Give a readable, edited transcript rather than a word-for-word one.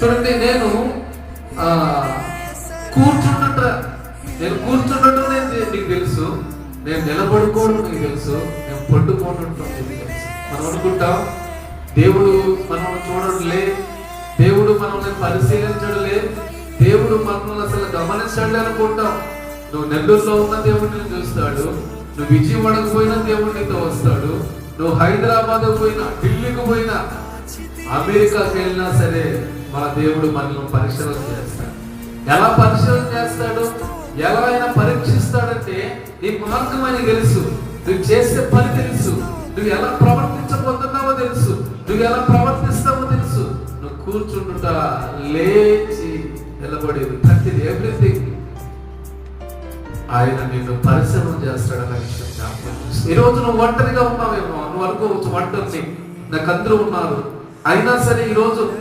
చూడండి, నేను కూర్చుండటం నీకు తెలుసు, నేను నిలబడుకోవడం నీకు తెలుసు, నేను పడుకోవడం నీకు తెలుసు. మనం అనుకుంటాం దేవుడు మనల్ని చూడడులే, దేవుడు మనల్ని పరిశీలించడులే, దేవుడు మనల్ని అసలు గమనించాడు అనుకుంటాం. నువ్వు నెల్లూరులో ఉన్న దేవుడిని చూస్తాడు, నువ్వు విజయవాడకు పోయినా దేవుడితో వస్తాడు, నువ్వు హైదరాబాద్ పోయినా, ఢిల్లీకి పోయినా, అమెరికాకి వెళ్ళినా సరే మన దేవుడు మనల్ని పరిశీలన చేస్తాడు. ఎలా పరిశీలన చేస్తాడు, ఎలా అయినా పరీక్షిస్తాడంటే నీ మార్గం అని తెలుసు, నువ్వు చేసే పని తెలుసు, నువ్వు ఎలా ప్రవర్తించబోతున్నావో తెలుసు, నువ్వు ఎలా ప్రవర్తిస్తావో తెలుసు. నువ్వు కూర్చుంటుట, లేచి నిలబడేది, ప్రతిది, ఎవ్రీథింగ్ ఆయన నిన్ను పరిశీలన చేస్తాడన్న విషయం జ్ఞాపకం. ఈ రోజు నువ్వు ఒంటరిగా ఉన్నావేమో, నువ్వు అనుకోవచ్చు ఒంటరిని, నాకు అందరూ ఉన్నారు, అయినా సరే ఈరోజు